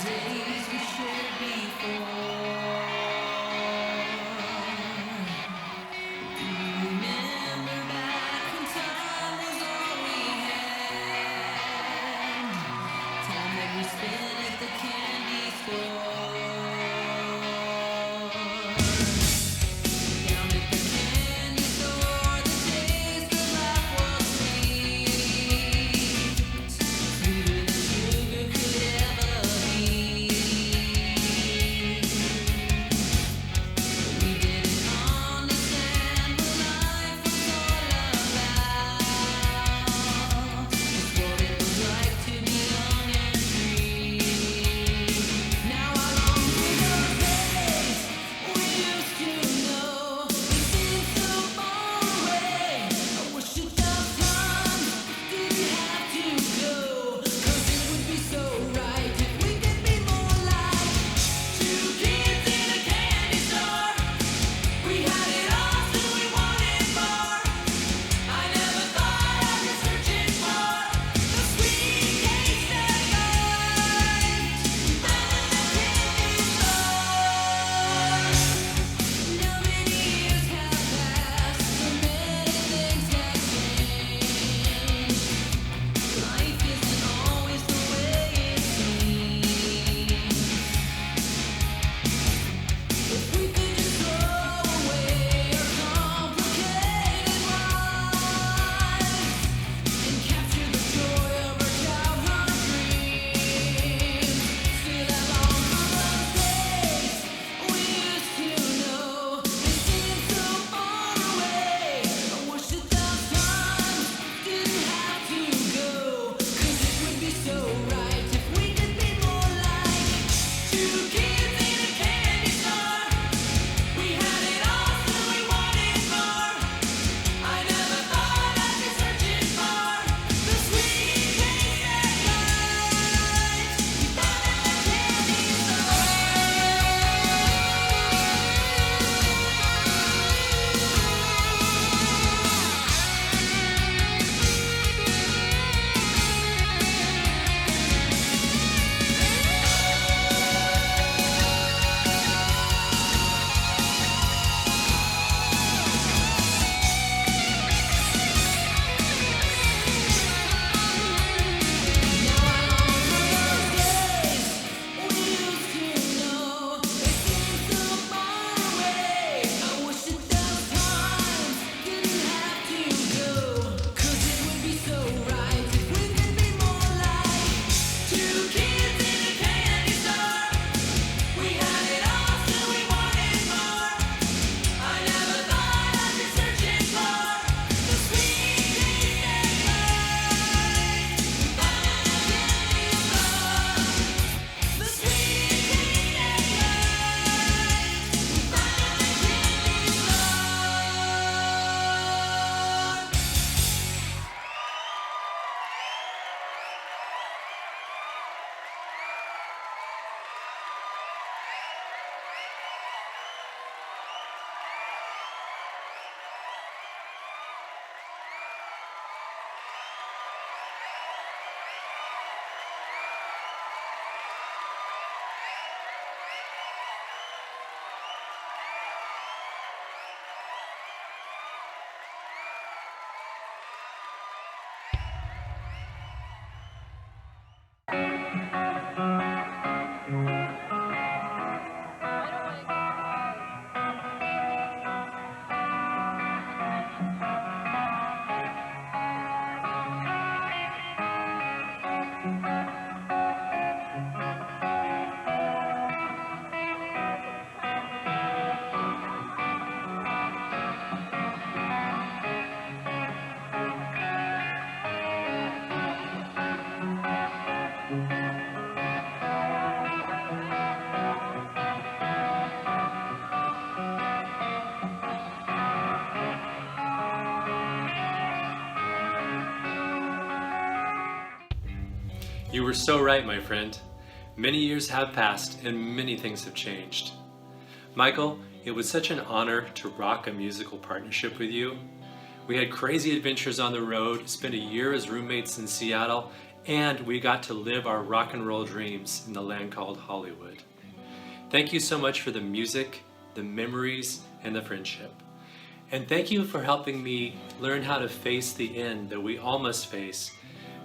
days we shared before. Do you remember back when time was all we had? Time that we spent at the candy store. Down at the candy store, the days the life was sweet. Sweeter than sugar could ever be. We didn't understand what life was all about. Just what it was like to be young and free. Now I long for those days we used to know. They seem so far away. I wish that those times didn't have to go. 'Cause it would be so right if we could be more like two kids in a candy store. We had it all, so we wanted more. I never thought I'd be searching for the sweet taste of life. Found in the candy store. Now many years have passed, so many things have changed. Life isn't always the way it seems. If we could just throw away our complicated lives and capture the joy of our childhood dreams, still I long for those days we used to know. They seem so far away. I wish that those times didn't have to go. 'Cause it would be so right if we could be more like two kids in a candy store. We had it all, so we wanted more. I never thought I'd be searching for the sweet taste of life. We found in the candy Now I long for those days we used to know. They seem so far away. I wish that those times didn't have to go. 'Cause it would be so right if we could be more like two kids in a candy store. We had it all, so we wanted more. I never thought I'd be searching for the sweet taste of life. Found in the candy store. The sweet taste of life. Found in the candy store. You were so right, my friend. Many years have passed and many things have changed. Michael, it was such an honor to rock a musical partnership with you. We had crazy adventures on the road, spent a year as roommates in Seattle, and we got to live our rock and roll dreams in the land called Hollywood. Thank you so much for the music, the memories, and the friendship. And thank you for helping me learn how to face the end that we all must face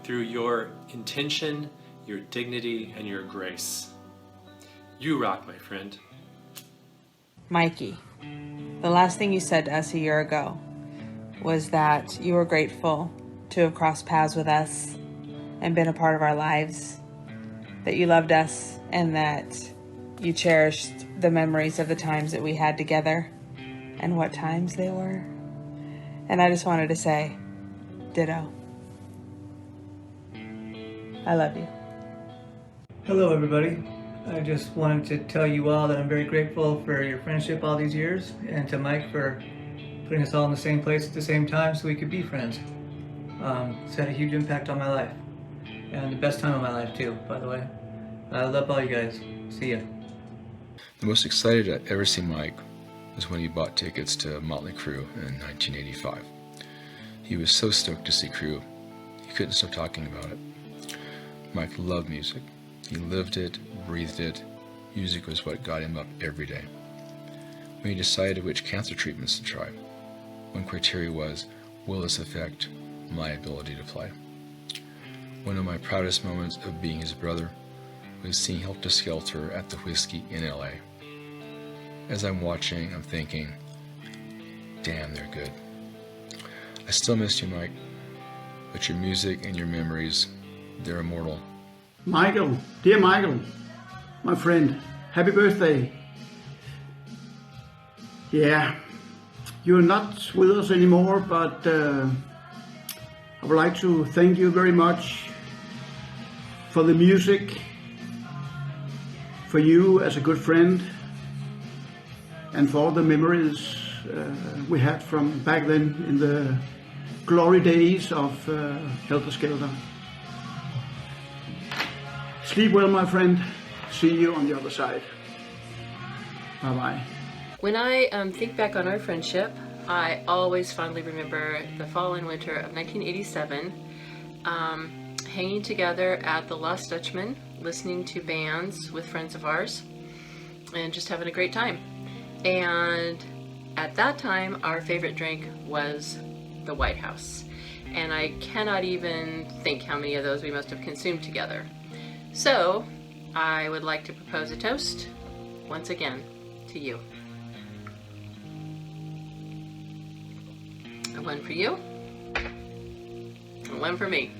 through your intention, your dignity, and your grace. You rock, my friend. Mikey, the last thing you said to us a year ago was that you were grateful to have crossed paths with us and been a part of our lives, that you loved us, and that you cherished the memories of the times that we had together and what times they were. And I just wanted to say, ditto. I love you. Hello everybody. I just wanted to tell you all that I'm very grateful for your friendship all these years, and to Mike for putting us all in the same place at the same time so we could be friends. It's had a huge impact on my life, and the best time of my life too, by the way. I love all you guys. See ya. The most excited I'd ever seen Mike was when he bought tickets to Motley Crue in 1985. He was so stoked to see Crue, he couldn't stop talking about it. Mike loved music. He lived it, breathed it. Music was what got him up every day. When he decided which cancer treatments to try, one criteria was, will this affect my ability to play? One of my proudest moments of being his brother was seeing Helter, Skelter at the Whiskey in LA. As I'm watching, I'm thinking, damn, they're good. I still miss you, Mike, but your music and your memories, they're immortal. Michael, dear Michael, my friend, happy birthday. Yeah, you're not with us anymore, but I would like to thank you very much for the music, for you as a good friend, and for all the memories we had from back then in the glory days of Helter Skelter. Sleep well, my friend. See you on the other side. Bye-bye. When I think back on our friendship, I always fondly remember the fall and winter of 1987, hanging together at the Lost Dutchman, listening to bands with friends of ours, and just having a great time. And at that time, our favorite drink was the White House. And I cannot even think how many of those we must have consumed together. So, I would like to propose a toast, once again, to you. And one for you, and one for me.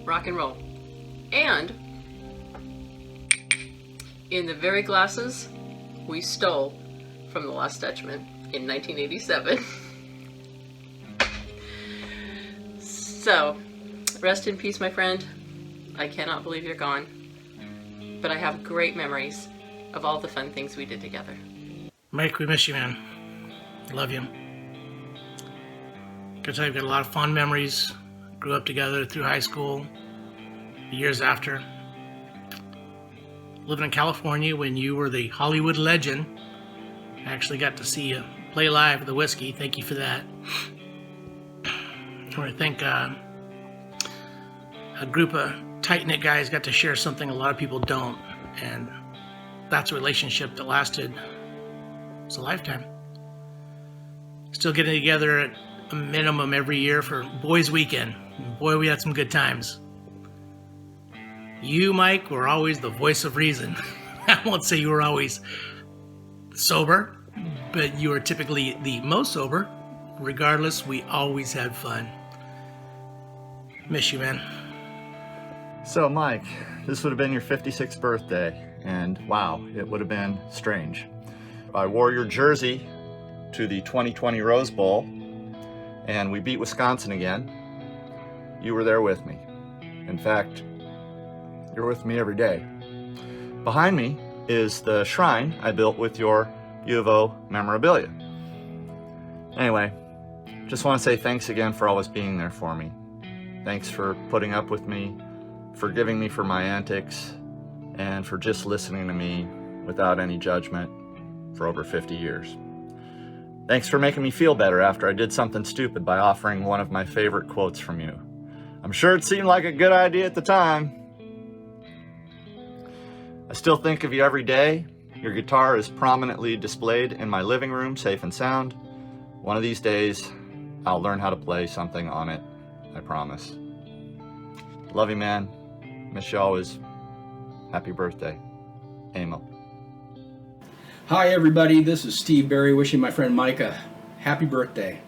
Rock and roll. And, in the very glasses we stole from the Lost Dutchman in 1987. So, rest in peace, my friend. I cannot believe you're gone. But I have great memories of all the fun things we did together. Mike, we miss you, man. Love you. I've got a lot of fond memories. Grew up together through high school, the years after. Living in California when you were the Hollywood legend. I actually got to see you play live at the Whiskey. Thank you for that. I think a group of tight-knit guys got to share something a lot of people don't, and that's a relationship that lasted a lifetime. Still getting together at a minimum every year for Boys Weekend. Boy, we had some good times. You, Mike, were always the voice of reason. I won't say you were always sober, but you were typically the most sober. Regardless, we always had fun. Miss you, man. So, Mike, this would have been your 56th birthday, and wow, it would have been strange. I wore your jersey to the 2020 Rose Bowl, and we beat Wisconsin again. You were there with me. In fact, you're with me every day. Behind me is the shrine I built with your U of O memorabilia. Anyway, just want to say thanks again for always being there for me. Thanks for putting up with me, forgiving me for my antics, and for just listening to me without any judgment for over 50 years. Thanks for making me feel better after I did something stupid by offering one of my favorite quotes from you. I'm sure it seemed like a good idea at the time. I still think of you every day. Your guitar is prominently displayed in my living room, safe and sound. One of these days, I'll learn how to play something on it, I promise. Love you, man. Miss you always. Happy birthday. Emil. Hi everybody, this is Steve Berry wishing my friend Mike a happy birthday.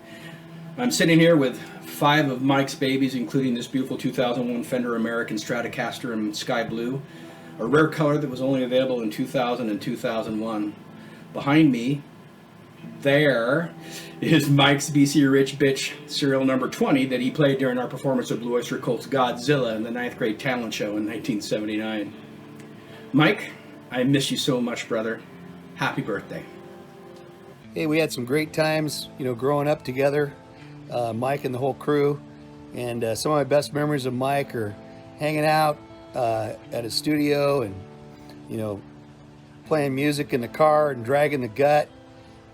I'm sitting here with 5 of Mike's babies, including this beautiful 2001 Fender American Stratocaster in Sky Blue, a rare color that was only available in 2000 and 2001. Behind me, there is Mike's BC Rich Bitch serial number 20 that he played during our performance of Blue Oyster Cult's Godzilla in the 9th grade talent show in 1979. Mike, I miss you so much, brother. Happy birthday. Hey, we had some great times, growing up together, Mike and the whole crew. And some of my best memories of Mike are hanging out at his studio and, playing music in the car and dragging the gut.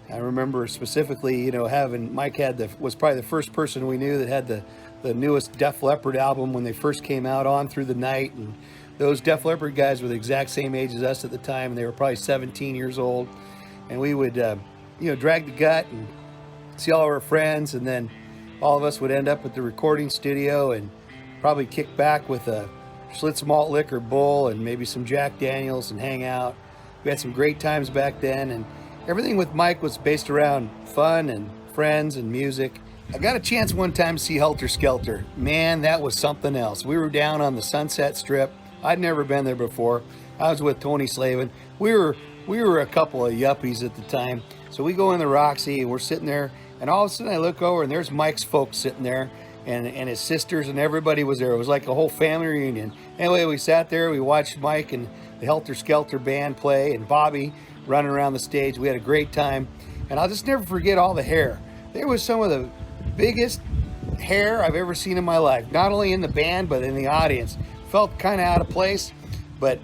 I remember specifically, Mike was probably the first person we knew that had the newest Def Leppard album when they first came out, On Through the Night. And those Def Leppard guys were the exact same age as us at the time, and they were probably 17 years old. And we would, drag the gut and see all of our friends, and then all of us would end up at the recording studio and probably kick back with a Schlitz malt liquor bowl and maybe some Jack Daniels and hang out. We had some great times back then, and everything with Mike was based around fun and friends and music. I got a chance one time to see Helter Skelter. Man, that was something else. We were down on the Sunset Strip. I'd never been there before. I was with Tony Slavin. We were a couple of yuppies at the time. So we go in the Roxy and we're sitting there, and all of a sudden I look over and there's Mike's folks sitting there, and his sisters, and everybody was there. It was like a whole family reunion. Anyway, we sat there, we watched Mike and the Helter Skelter band play, and Bobby running around the stage. We had a great time, and I'll just never forget all the hair. There was some of the biggest hair I've ever seen in my life, not only in the band but in the audience. Felt kind of out of place, but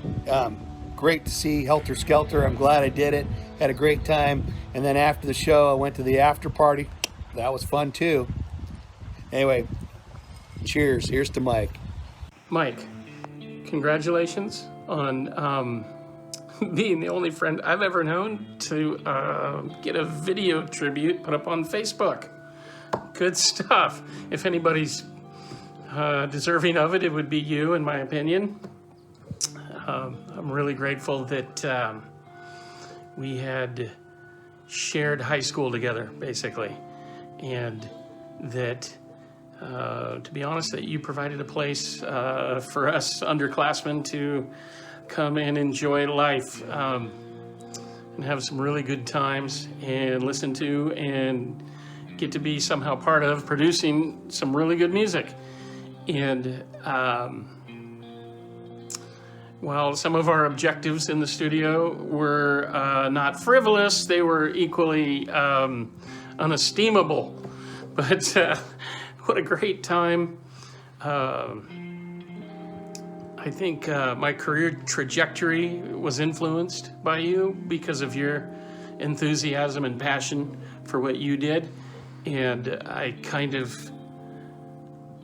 great to see Helter Skelter. I'm glad I did it. Had a great time. And then after the show, I went to the after party. That was fun too. Anyway, cheers. Here's to Mike. Mike, congratulations on being the only friend I've ever known to get a video tribute put up on Facebook. Good stuff. If anybody's deserving of it, it would be you, in my opinion. I'm really grateful that we had shared high school together, basically, and that, to be honest, that you provided a place for us underclassmen to come and enjoy life and have some really good times and listen to and get to be somehow part of producing some really good music. And while some of our objectives in the studio were not frivolous, they were equally unestimable. But what a great time. I think my career trajectory was influenced by you because of your enthusiasm and passion for what you did. And I kind of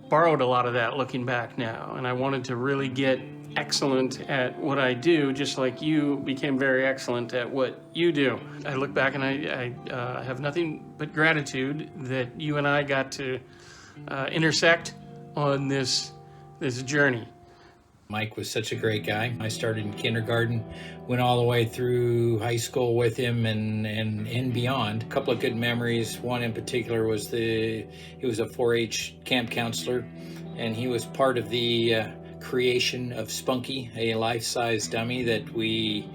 borrowed a lot of that looking back now. And I wanted to really get excellent at what I do, just like you became very excellent at what you do. I look back and I have nothing but gratitude that you and I got to intersect on this journey. Mike was such a great guy. I started in kindergarten, went all the way through high school with him and beyond. A couple of good memories. One in particular was he was a 4-H camp counselor, and he was part of the creation of Spunky, a life-size dummy that we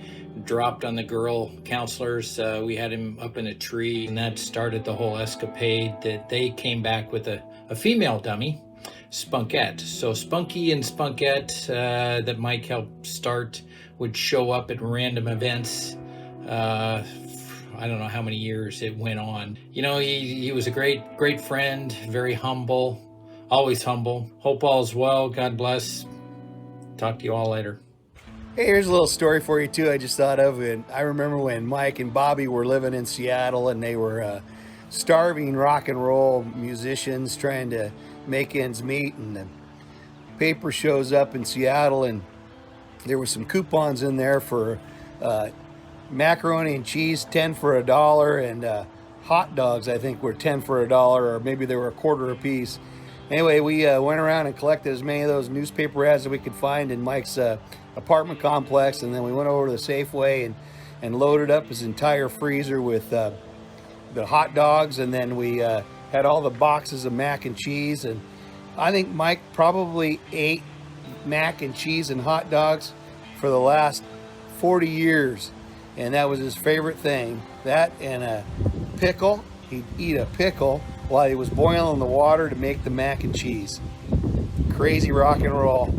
dropped on the girl counselors. We had him up in a tree, and that started the whole escapade that they came back with a female dummy, Spunkette. So Spunky and Spunkette that Mike helped start would show up at random events. I don't know how many years it went on. You know, he was a great friend, very humble, always humble. Hope all's well. God bless. Talk to you all later. Hey, here's a little story for you too I just thought of. And I remember when Mike and Bobby were living in Seattle, and they were starving rock and roll musicians trying to make ends meet, and the paper shows up in Seattle, and there were some coupons in there for macaroni and cheese, 10 for $1, and hot dogs, I think, were 10 for $1, or maybe they were a quarter a piece. Anyway, we went around and collected as many of those newspaper ads as we could find in Mike's apartment complex, and then we went over to the Safeway and loaded up his entire freezer with the hot dogs, and then we had all the boxes of mac and cheese. And I think Mike probably ate mac and cheese and hot dogs for the last 40 years, and that was his favorite thing. That and a pickle. He'd eat a pickle while he was boiling the water to make the mac and cheese. Crazy rock and roll.